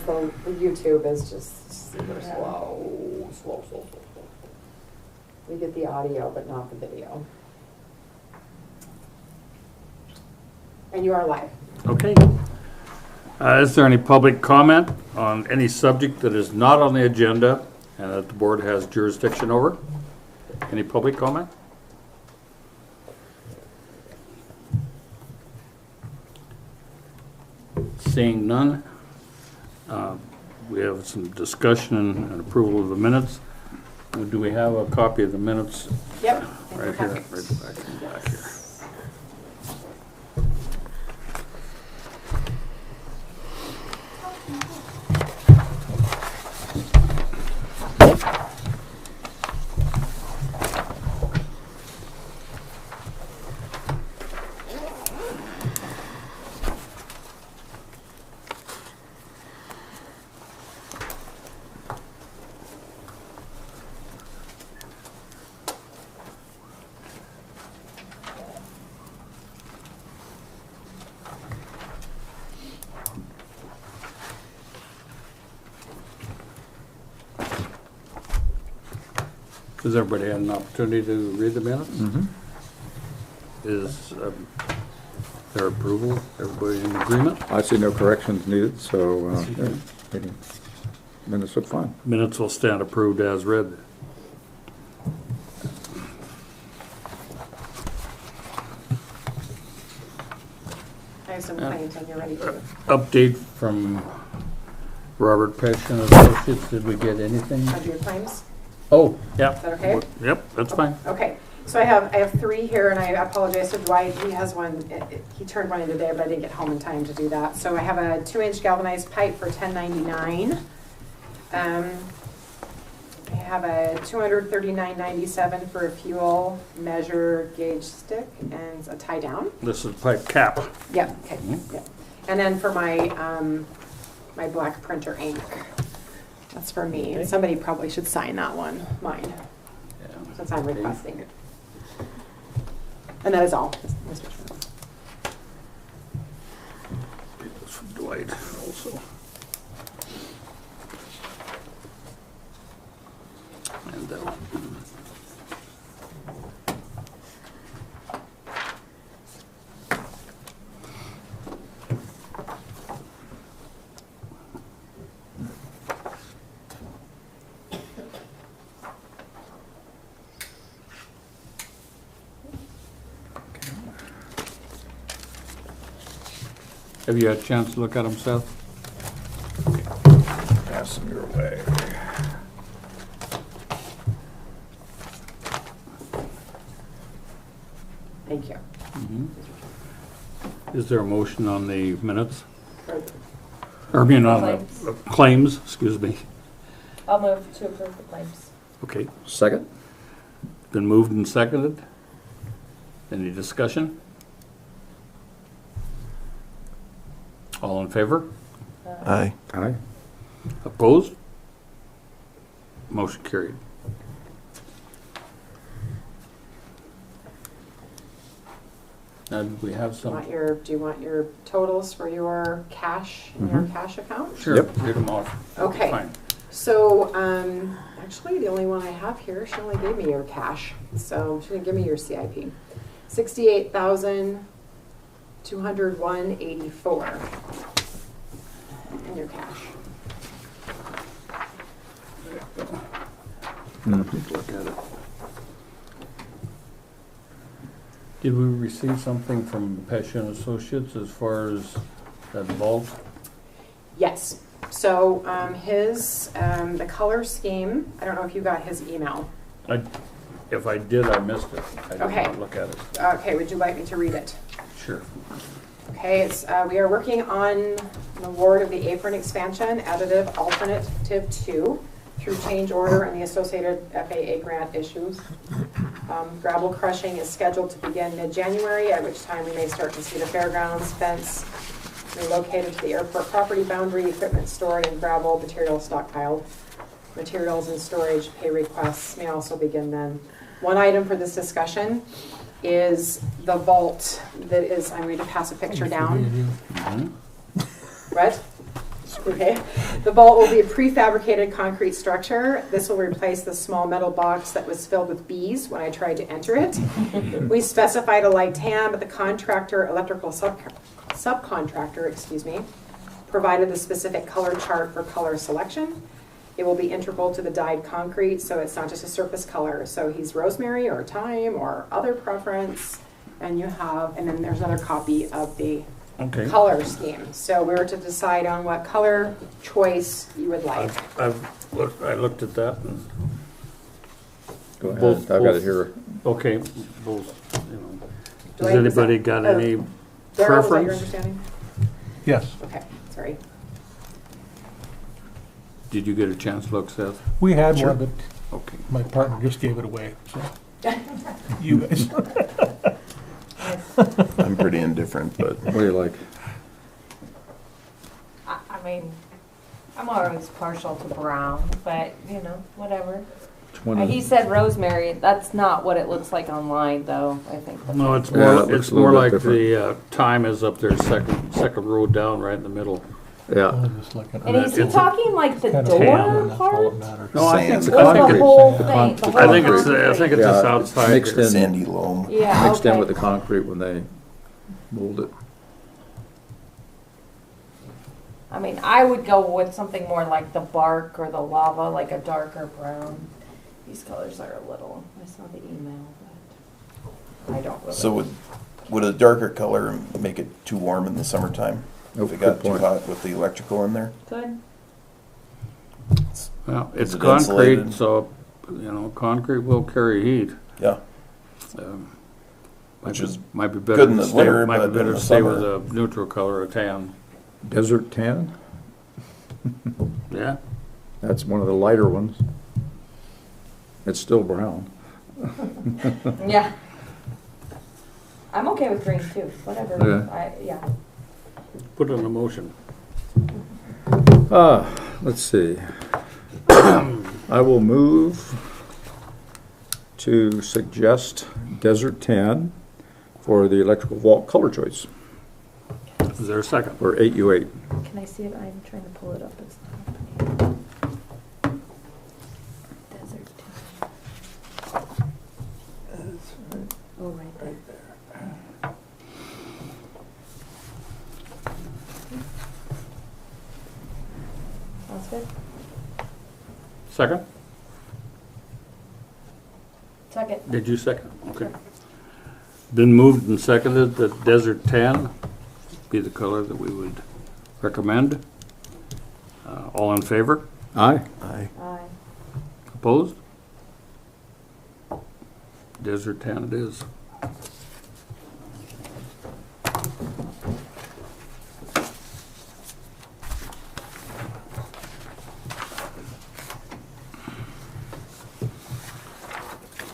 the YouTube is just super slow. We get the audio, but not the video. And you are live. Okay. Is there any public comment on any subject that is not on the agenda and that the board has jurisdiction over? Any public comment? Seeing none, we have some discussion and approval of the minutes. Do we have a copy of the minutes? Yep. Right here, right back here. Has everybody had an opportunity to read the minutes? Mm-hmm. Is their approval, everybody in agreement? I see no corrections needed, so minutes look fine. Minutes will stand approved as read. I have some claims when you're ready to. Update from Robert Pesh and Associates. Did we get anything? Of your claims? Oh, yeah. Is that okay? Yep, that's fine. Okay, so I have three here, and I apologize to Dwight. He has one. He turned one in today, but I didn't get home in time to do that. So I have a 2-inch galvanized pipe for $10.99. I have a $239.97 for a fuel measure gauge stick and a tie down. This is pipe cap. Yep. Okay. Yep. And then for my my black printer ink. That's for me. Okay. Somebody probably should sign that one, mine, Yeah. since I'm requesting it. And that is all, Mr. Chairman. This from Dwight also. And that one. Have you had a chance to look at them, Seth? Pass them your way. Thank you. Is there a motion on the minutes? For- Or I mean, on Claims. the claims, excuse me. I'll move to approve the claims. Okay, Second? been moved and seconded. Any discussion? All in favor? Aye. Aye. Opposed? Motion carried. Now, do we have some? Do you want your totals for your cash, in your cash account? Sure, Yep. read them off. Okay. Fine. So, actually, the only one I have here, she only gave me your cash, so she didn't give me your CIP. 68,201.84 in your cash. Let's look at it. Did we receive something from Pesh and Associates as far as that vault? Yes. So the color scheme, I don't know if you got his email. If I did, I missed it. I did Okay. not look at it. Okay, would you like me to read it? Sure. Okay, it's, we are working on an award of the apron expansion, additive alternative 2, through change order and the associated FAA grant issues. Gravel crushing is scheduled to begin mid-January, at which time we may start to see the fairgrounds fence relocated to the airport property boundary, equipment stored in gravel, materials stockpiled. Materials and storage pay requests may also begin then. One item for this discussion is the vault that is, I'm going to pass a picture down. What? Okay. The vault will be a prefabricated concrete structure. This will replace the small metal box that was filled with bees when I tried to enter it. We specified a light tan, but the contractor, electrical subcontractor, provided the specific color chart for color selection. It will be integral to the dyed concrete, so it's not just a surface color. So he's rosemary or thyme or other preference, and then there's another copy of the Okay. color scheme. So we were to decide on what color choice you would like. I looked at that and, Go ahead, Both- I've got both. it here. okay, both, you know. Do Has I- anybody got oh, any Darryl, is that your preference? understanding? Yes, Okay, sorry. Did you get a chance to look, Seth? we had Sure. one, but Okay. my partner just gave it away, so. You guys. I'm pretty indifferent, but What do you like? I mean, I'm always partial to brown, but, you know, whatever. Which one He is, said rosemary, that's not what it looks like online, though, I think. No, it's Yeah, more, it looks it's a little more bit like the thyme is up there, second row down, right in the middle. yeah, I'm just looking. And is he It's a- talking like the Kind of door tan, that's all part? that matters. No, I think, Sand. I Or think the it- whole the thing? con- The the whole I think it's, concrete? I think it's Yeah, this outside. mixed here. in. sandy loam. Yeah, mixed in okay. with the concrete when they mold it. I mean, I would go with something more like the bark or the lava, like a darker brown. These colors are a little, I saw the email, but I don't really. So would a darker color make it too warm in the summertime? Oh, If it good got too point. hot with the electrical in there? Good. Well, it's Is it concrete, insulated? so, you know, concrete will carry heat. Yeah, Might Which be- is might be better good in to the stay, winter, might be but in better the to stay with summer- a neutral color, a tan. Desert tan, Yeah? that's one of the lighter ones. It's still brown. Yeah. I'm okay with green too, whatever. Yeah. Put in a motion. Let's see. I will move to suggest desert tan for the electrical vault color choice Is there a second? for 8U8. Can I see it? I'm trying to pull it up. It's not happening. Desert. Oh, right there. That's good. Second? Second. Did you second? Okay. Been moved and seconded that desert tan be the color that we would recommend. All in favor? Aye. aye. Aye. Opposed? Desert tan it is.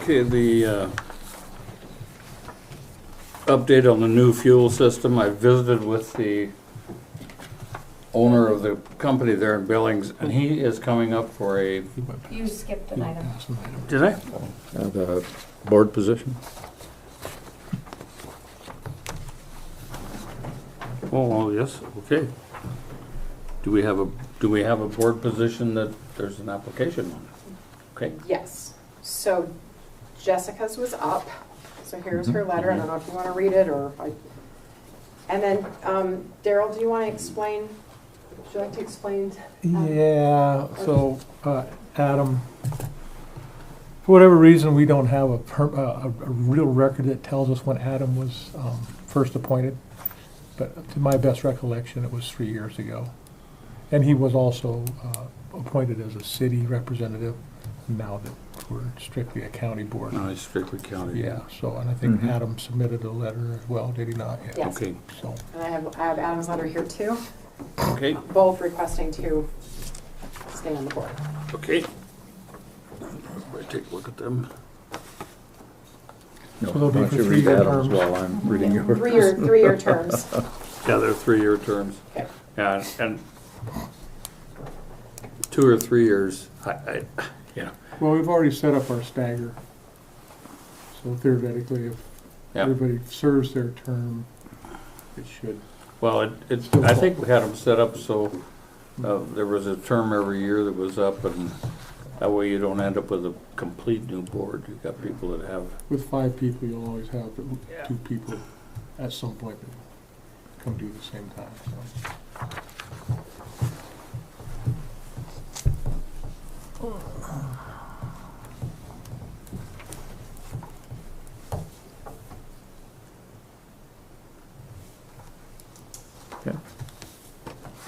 Okay, the update on the new fuel system. I visited with the owner of the company there in Billings, and he is coming up for a, You skipped an item. did I? The board position. Oh, yes, okay. Do we have a board position that there's an application on? Okay, Yes. So Jessica's was up. So here's her letter. I don't know if you want to read it or if I. And then, Daryl, do you want to explain? Would you like to explain? Yeah, so, Adam, for whatever reason, we don't have a real record that tells us when Adam was first appointed. But to my best recollection, it was 3 years ago. And he was also appointed as a city representative, now that we're strictly a county board. no, it's strictly county. Yeah, so, and I think Mhm. Adam submitted a letter as well, did he not? Yeah. Yes. Okay, So, And I have Adam's letter here too, okay, both requesting to stay on the board. okay. Everybody take a look at them. No, So they'll why be don't for you read 3-year Adams terms. while I'm reading yours? Three-year terms. Yeah, they're 3-year terms. Okay. Yeah, and 2 or 3 years, yeah, well, we've already set up our stagger. So theoretically, if yeah. everybody serves their term, it should. Well, I think we had them set up so There was a term every year that was up, and that way you don't end up with a complete new board. You've got people that have, With 5 people, you'll always have 2 people at some point that come do the same time, so. Okay.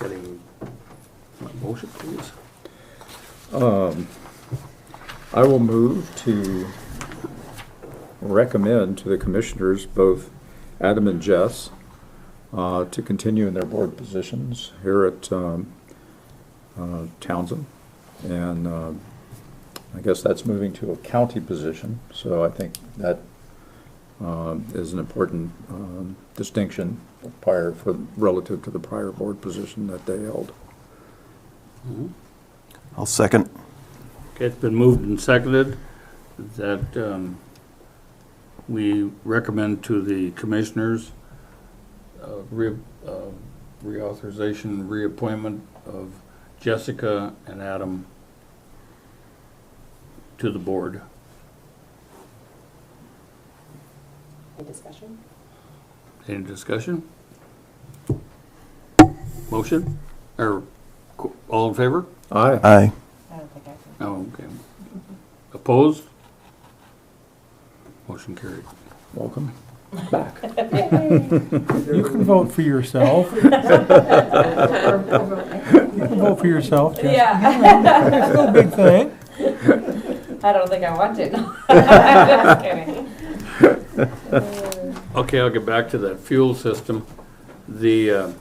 getting a motion, please. I will move to recommend to the commissioners, both Adam and Jess, to continue in their board positions here at Townsend. And I guess that's moving to a county position, so I think that is an important distinction relative to the prior board position that they held. I'll second. Okay, it's been moved and seconded that we recommend to the commissioners reauthorization, reappointment of Jessica and Adam to the board. Any discussion? Any discussion? Motion? Or all in favor? Aye. Aye. I don't think I can. Oh, okay. Opposed? Motion carried. Welcome back. You can vote for yourself. You can vote for yourself, Jessica. Yeah. It's no big thing. I don't think I want to. Just kidding. Okay, I'll get back to that fuel system. The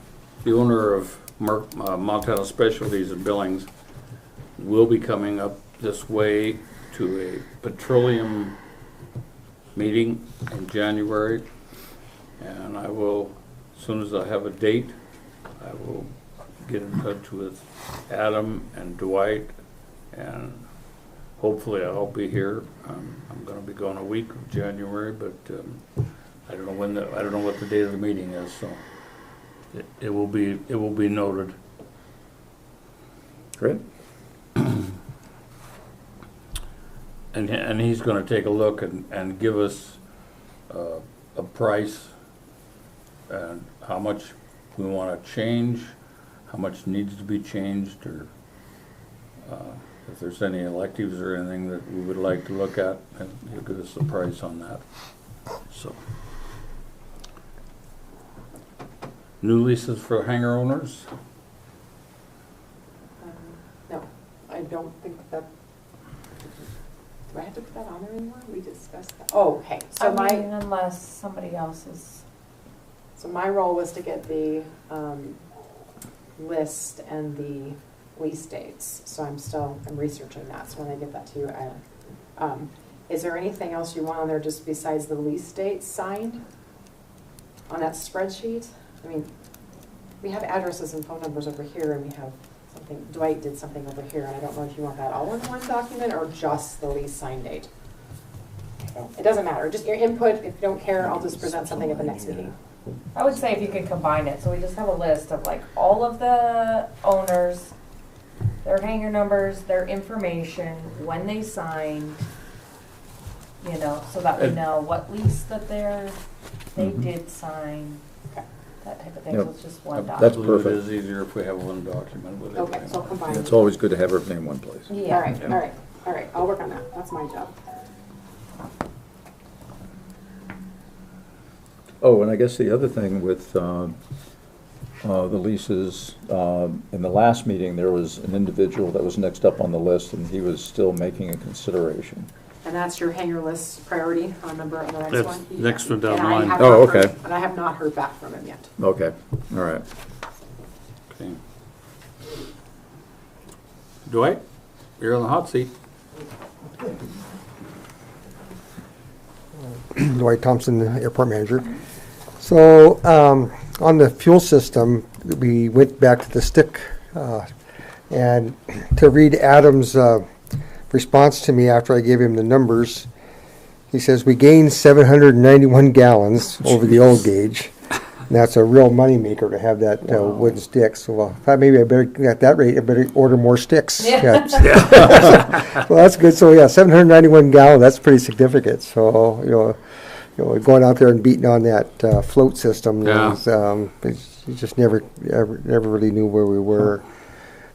owner of Montana Specialties in Billings will be coming up this way to a petroleum meeting in January, and I will, as soon as I have a date, I will get in touch with Adam and Dwight, and hopefully I'll be here. I'm going to be gone a week of January, but I don't know I don't know what the date of the meeting is, so it will be noted. Great. And he's going to take a look and give us a price and how much we want to change, how much needs to be changed, or if there's any electives or anything that we would like to look at, and he'll give us a price on that. So, new leases for hangar owners. No, I don't think that, do I have to put that on there anymore? We discussed that. Oh, okay, so I mean, unless somebody else is. So my role was to get the list and the lease dates, so I'm researching that, so when I get that to you, is there anything else you want on there just besides the lease dates signed on that spreadsheet? I mean, we have addresses and phone numbers over here, and we have something, Dwight did something over here, and I don't know if you want that all in one document or just the lease sign date. It doesn't matter, just your input. If you don't care, I'll just present something at the next meeting. I would say if you could combine it, so we just have a list of like all of the owners, their hangar numbers, their information, when they signed, you know, so that we know what lease that they did sign, Okay. that type of thing. Yep. So it's just one Yep, document. that's I believe perfect. It is easier if we have one document with Okay, everything. so I'll combine. It's always good to have everything in one place. Yeah. All right, all right, all right, I'll work on that. That's my job. Oh, and I guess the other thing with the leases, in the last meeting, there was an individual that was next up on the list, and he was still making a consideration. And that's your hangar list priority, remember, on the next That's one? next one down the And I line. have Oh, not heard- okay. And I have not heard back from him yet. Okay, all right. Okay. Dwight, you're on the hot seat. Dwight Thompson, airport manager. So on the fuel system, we went back to the stick, and to read Adam's response to me after I gave him the numbers, he says we gained 791 gallons over the old gauge, And that's a real moneymaker to have that wooden stick. So maybe I better, at that rate, I better order more sticks. Yeah. Well, that's good. So yeah, 791 gallons, that's pretty significant. So, going out there and beating on that float system, Yeah. you just never really knew where we were.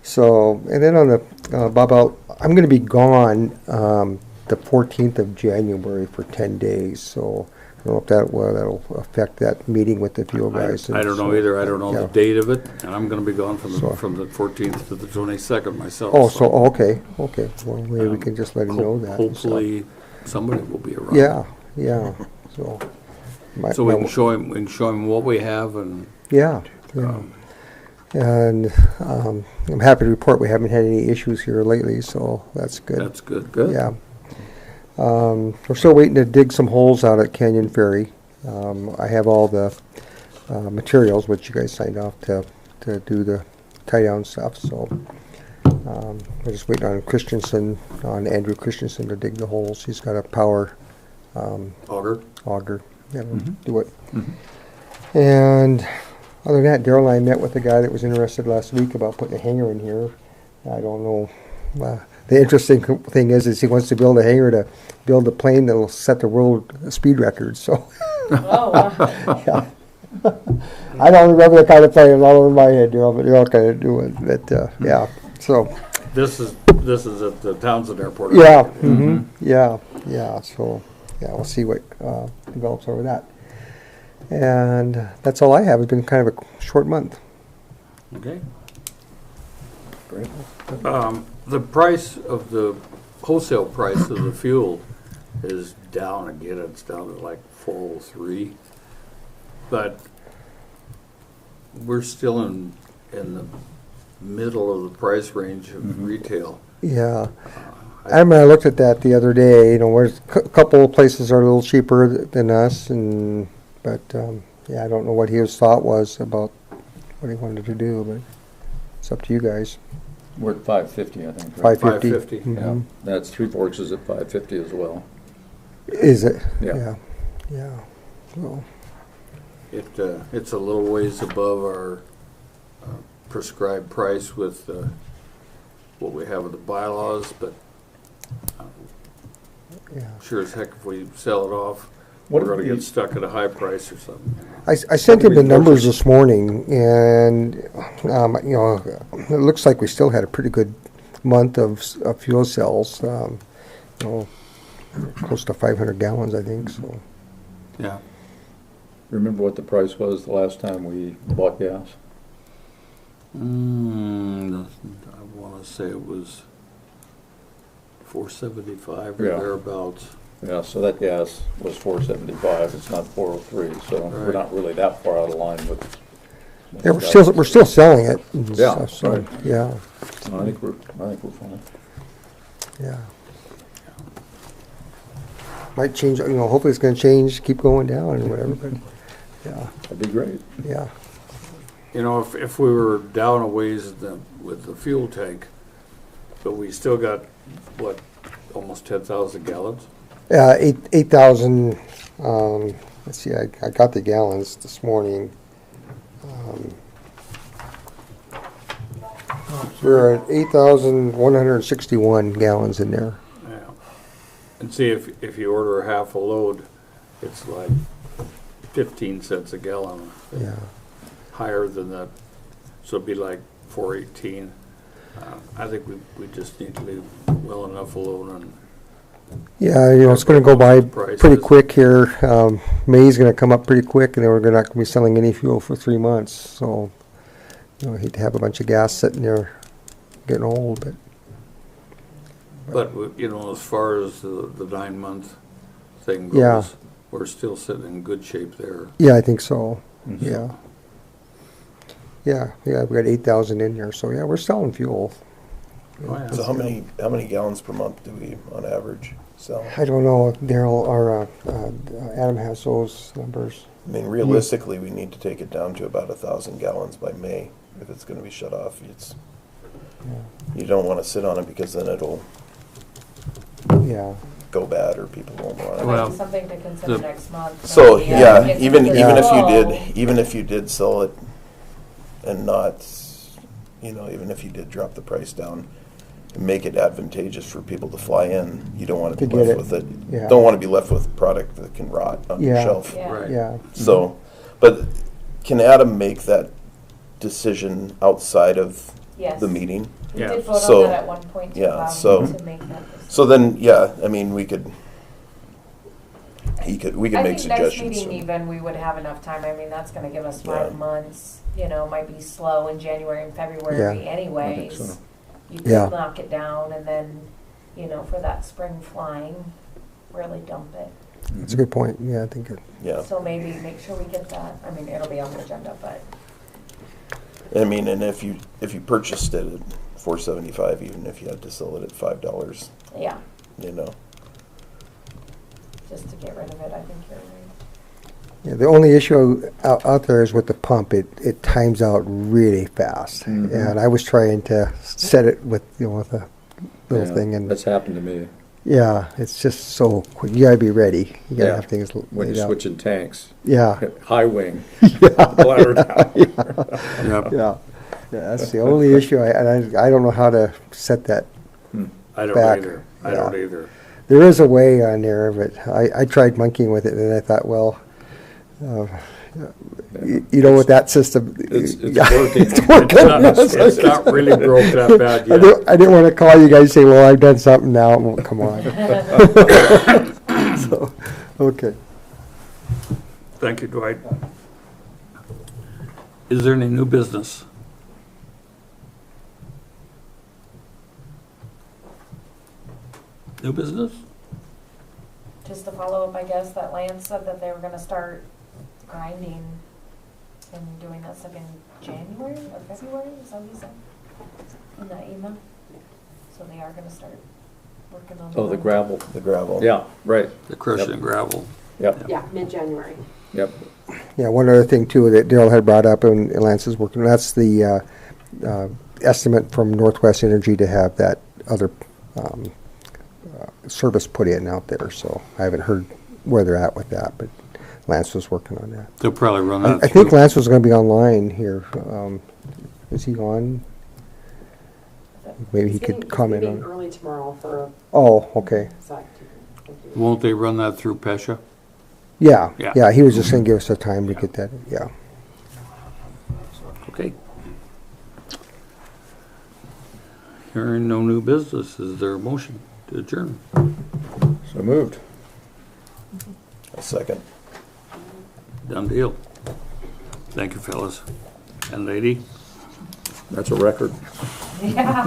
So, and then on the Bob out, I'm going to be gone the 14th of January for 10 days. So I don't know if that'll affect that meeting with the fuel guys. I don't know So, either. I don't know yeah. the date of it, and I'm gonna be gone So- from the 14th to the 22nd myself. Oh, so okay. Well, maybe we can just let him know that. Hopefully, somebody will be around. Yeah. So. So we can show him what we have, and Yeah. And I'm happy to report we haven't had any issues here lately, so that's good. that's good. Good. Yeah. We're still waiting to dig some holes out at Canyon Ferry. I have all the materials, which you guys signed off to do the tie down stuff, so we're just waiting on Andrew Christensen to dig the holes. He's got a power auger that'll do it. And other than that, Daryl and I met with a guy that was interested last week about putting a hangar in here. I don't know. The interesting thing is he wants to build a hangar to build a plane that will set the world speed record. So, Oh, wow. yeah. I don't remember the kind of plane all over my head, Daryl, but Daryl kind of do it. But yeah, so This is at the Townsend Airport. yeah, right? yeah. So yeah, we'll see what develops over that. And that's all I have. It's been kind of a short month. Okay. Great. The price of the wholesale price of the fuel is down again. It's down to like 403, but we're still in the middle of the price range of retail. Yeah. I mean, I looked at that the other day. Where's a couple of places are a little cheaper than us, but yeah, I don't know what his thought was about what he wanted to do, but it's up to you guys. We're at 550, I think. Right? 550. 550, Yeah, that's Three Forks is at 550 as well. Is it? Yeah. Yeah. So, It's a little ways above our prescribed price with what we have with the bylaws, but yeah. sure as heck if we sell it off, What we're if gonna we- get stuck at a high price or something. I sent him the numbers this morning, and it looks like we still had a pretty good month of fuel cells. Close to 500 gallons, I think. So Yeah. Remember what the price was the last time we bought gas? I want to say it was 475 or Yeah. thereabouts. Yeah, so that gas was 475. It's not 403, so we're Right. not really that far out of line with. yeah, we're still selling it. And Yeah, stuff, so, right. Yeah. I think we're fine. Yeah. Might change. Hopefully it's going to change. Keep going down or whatever. But yeah. That'd be great. Yeah. If we were down a ways with the fuel tank, but we still got, what, almost 10,000 gallons? 8,000. Let's see. I got the gallons this morning. We're at 8,161 gallons in there. Yeah. And see, if you order a half a load, it's like 15 cents a gallon. Yeah. Higher than that, so it'd be like 418. I think we just need to leave well enough alone and Yeah, it's going to go by Prices. pretty quick here. May's going to come up pretty quick, and then we're not going to be selling any fuel for 3 months. So, I hate to have a bunch of gas sitting there getting old, but as far as the 9 month thing goes, Yeah. we're still sitting in good shape there. yeah, I think so. Mhm. Yeah. Yeah, we got 8,000 in there, so yeah, we're selling fuel. Oh, yeah. So how many gallons per month do we, on average, sell? I don't know, Daryl or Adam has those numbers. I mean, realistically, we need to take it down to about 1,000 gallons by May if it's going to be shut off. You don't want to sit on it because then it'll Yeah. go bad or people won't want It it. might Well, be something to consider the- next month. So, maybe, yeah, get even some if flow. even if you did sell it and not, even if you did drop the price down and make it advantageous for people to fly in, you don't want to To be get left it. with it. Yeah. Don't want to be left with product that can rot on your Yeah. shelf. Yeah. Right. Yeah, So, but can Adam make that decision outside of Yes. the meeting? We Yeah. did vote So- on that at one point to yeah, allow so- him to make that decision. So then, yeah, I mean, we could make I think suggestions. next meeting even, we would have enough time. I mean, that's gonna give us 5 Yeah. months. Might be slow in January and February Yeah. anyways. so. You Yeah. could knock it down and then, for that spring flying, really dump it. that's a good point. Yeah, I think, Yeah, So maybe make sure we get that. I mean, it'll be on the agenda, but I mean, and if you purchased it at $4.75, even if you had to sell it at $5, yeah, just to get rid of it, I think you're right. yeah, the only issue out there is with the pump, it times out really fast. Mhm. And I was trying to set it with, with a little Yeah, thing, and That's happened to me. yeah, it's just so quick. You gotta be ready. You gotta Yeah. have things When laid you're out. switching tanks, Yeah, high wing, bladder down. Yep. yeah. That's the only issue. I don't know how to set that. I don't Back. either. I Yeah. don't either. There is a way on there, but I tried monkeying with it, and I thought, well, with that system, It's yeah, working. it's working. It's not really broke that bad yet. I didn't want to call you guys and say, well, I've done something now. Well, come on. So, okay. Thank you, Dwight. Is there any new business? New business? Just to follow up, I guess, that Lance said that they were gonna start grinding and doing that stuff in January or February, is that what he said? In that email? So they are gonna start working on. Oh, the gravel. the gravel. Yeah, right. The crushing and gravel? Yep, Yeah, mid-January. yep. Yeah, one other thing too that Daryl had brought up and Lance is working, that's the estimate from Northwest Energy to have that other service put in out there. So I haven't heard where they're at with that, but Lance was working on that. They'll probably run I that think through. Lance was going to be online here. Is he on? Maybe he He's getting- could comment he's leaving on. early tomorrow for a Oh, okay. site. Won't they run that through Pesha? Yeah, Yeah. yeah. He was just going to give us a time to get that. Yeah. Okay. Hearing no new business, is there a motion to adjourn? So moved. A second. Done deal. Thank you, fellas. And lady? That's a record. Yeah.